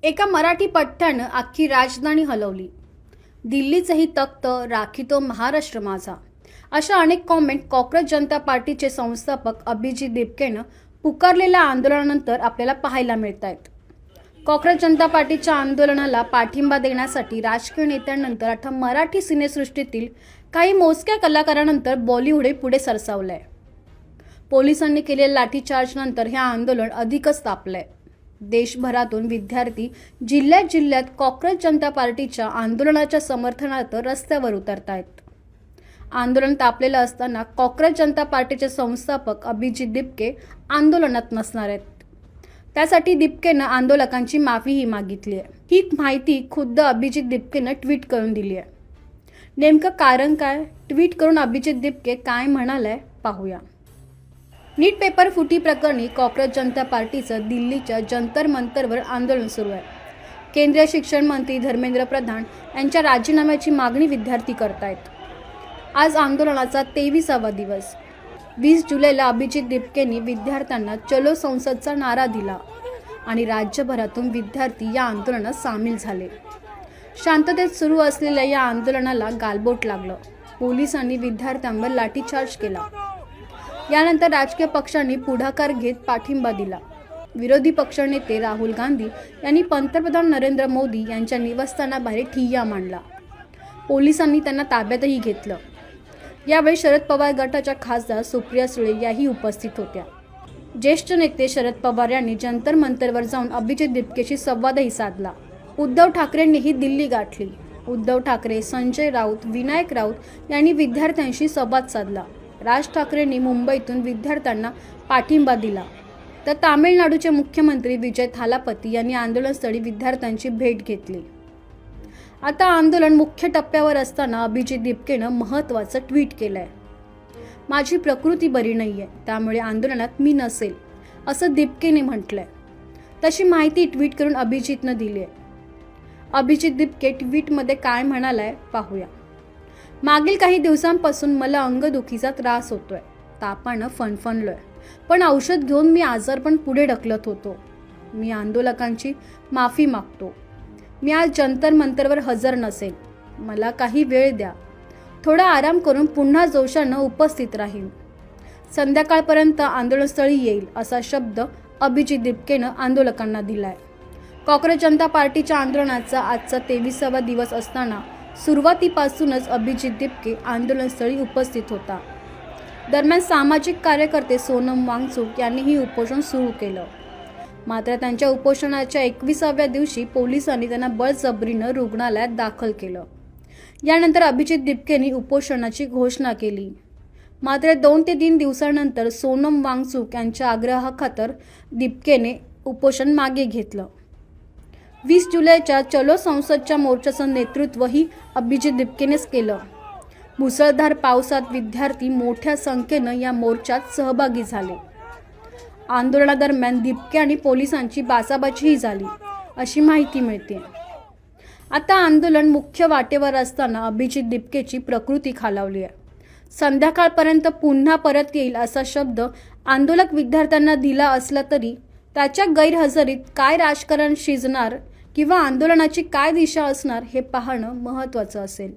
एका मराठी पठ्ठ्यानं अख्खी राजधानी हलवली. दिल्लीचंही तख्त राखीतो महाराष्ट्र माझा, अशा अनेक कॉमेंट कॉक्रोच जनता पार्टीचे संस्थापक अभिजित दिपकेनं पुकारलेल्या आंदोलनानंतर आपल्याला पाहायला मिळत आहेत. कॉक्रोच जनता पार्टीच्या आंदोलनाला पाठिंबा देण्यासाठी राजकीय नेत्यांनंतर आता मराठी सिनेसृष्टीतील काही मोजक्या कलाकारांनंतर बॉलिवूडही पुढे सरसावलंय. पोलिसांनी केलेल्या लाठीचार्जनंतर हे आंदोलन अधिकच तापलंय. देशभरातून विद्यार्थी जिल्ह्यात कॉक्रोच जनता पार्टीच्या आंदोलनाच्या समर्थनार्थ रस्त्यावर उतरतायत. आंदोलन तापलेलं असताना कॉक्रोच जनता पार्टीचे संस्थापक अभिजित दिपके आंदोलनात नसणार आहेत. त्यासाठी दिपकेनं आंदोलकांची माफीही मागितली आहे. ही माहिती खुद्द अभिजित दिपकेनं ट्विट करून दिली आहे. नेमकं कारण काय? ट्विट करून अभिजित दिपके काय म्हणालाय पाहूया. नीट पेपर फुटी प्रकरणी कॉक्रोच जनता पार्टीचं दिल्लीच्या जंतर मंतरवर आंदोलन सुरू आहे. केंद्रीय शिक्षण मंत्री धर्मेंद्र प्रधान यांच्या राजीनाम्याची मागणी विद्यार्थी करतायत. आज आंदोलनाचा 23वा दिवस. 20 जुलैला अभिजित दिपकेंनी विद्यार्थ्यांना चलो संसदचा नारा दिला आणि राज्यभरातून विद्यार्थी या आंदोलनात सामील झाले. शांततेत सुरू असलेल्या या आंदोलनाला गालबोट लागलं. पोलिसांनी विद्यार्थ्यांवर लाठीचार्ज केला. यानंतर राजकीय पक्षांनी पुढाकार घेत पाठिंबा दिला. विरोधी पक्षनेते राहुल गांधी यांनी पंतप्रधान नरेंद्र मोदी यांच्या निवासस्थानाबाहेर ठिय्या मांडला. पोलिसांनी त्यांना ताब्यातही घेतलं. यावेळी शरद पवार गटाच्या खासदार सुप्रिया सुळे याही उपस्थित होत्या. ज्येष्ठ नेते शरद पवार यांनी जंतर मंतरवर जाऊन अभिजित दिपकेशी संवादही साधला. उद्धव ठाकरेंनीही दिल्ली गाठली. उद्धव ठाकरे, संजय राऊत, विनायक राऊत यांनी विद्यार्थ्यांशी संवाद साधला. राज ठाकरेंनी मुंबईतून विद्यार्थ्यांना पाठिंबा दिला. तर तामिळनाडूचे मुख्यमंत्री विजय थालापती यांनी आंदोलनस्थळी विद्यार्थ्यांची भेट घेतली. आता आंदोलन मुख्य टप्प्यावर असताना अभिजित दिपकेनं महत्त्वाचं ट्विट केलंय. माझी प्रकृती बरी नाहीये, त्यामुळे आंदोलनात मी नसेल, असं दिपकेने म्हटलंय. तशी माहिती ट्विट करून अभिजितनं दिली आहे. अभिजित दिपके ट्विटमध्ये काय म्हणालाय पाहूया. मागील काही दिवसांपासून मला अंगदुखीचा त्रास होतोय. तापानं फणफणलोय, पण औषध घेऊन मी आजारपण पुढे ढकलत होतो. मी आंदोलकांची माफी मागतो. मी आज जंतर मंतरवर हजर नसेल. मला काही वेळ द्या. थोडा आराम करून पुन्हा जोशानं उपस्थित राहीन. संध्याकाळपर्यंत आंदोलनस्थळी येईल, असा शब्द अभिजित दिपकेनं आंदोलकांना दिलाय. कॉक्रोच जनता पार्टीच्या आंदोलनाचा आजचा 23वा दिवस असताना सुरुवातीपासूनच अभिजित दिपके आंदोलनस्थळी उपस्थित होता. दरम्यान सामाजिक कार्यकर्ते सोनम वांगचुक यांनीही उपोषण सुरू केलं. मात्र त्यांच्या उपोषणाच्या 21व्या दिवशी पोलिसांनी त्यांना बळजबरीनं रुग्णालयात दाखल केलं. यानंतर अभिजित दिपकेंनी उपोषणाची घोषणा केली. मात्र 2 ते 3 दिवसांनंतर सोनम वांगचुक यांच्या आग्रहाखातर दिपकेने उपोषण मागे घेतलं. 20 जुलैच्या चलो संसदच्या मोर्चाचं नेतृत्वही अभिजित दिपकेनेच केलं. मुसळधार पावसात विद्यार्थी मोठ्या संख्येनं या मोर्चात सहभागी झाले. आंदोलनादरम्यान दिपके आणि पोलिसांची बाचाबाचीही झाली, अशी माहिती मिळते. आता आंदोलन मुख्य वाटेवर असताना अभिजित दिपकेची प्रकृती खालावली आहे. संध्याकाळपर्यंत पुन्हा परत येईल असा शब्द आंदोलक विद्यार्थ्यांना दिला असला तरी त्याच्या गैरहजेरीत काय राजकारण शिजणार किंवा आंदोलनाची काय दिशा असणार हे पाहणं महत्त्वाचं असेल.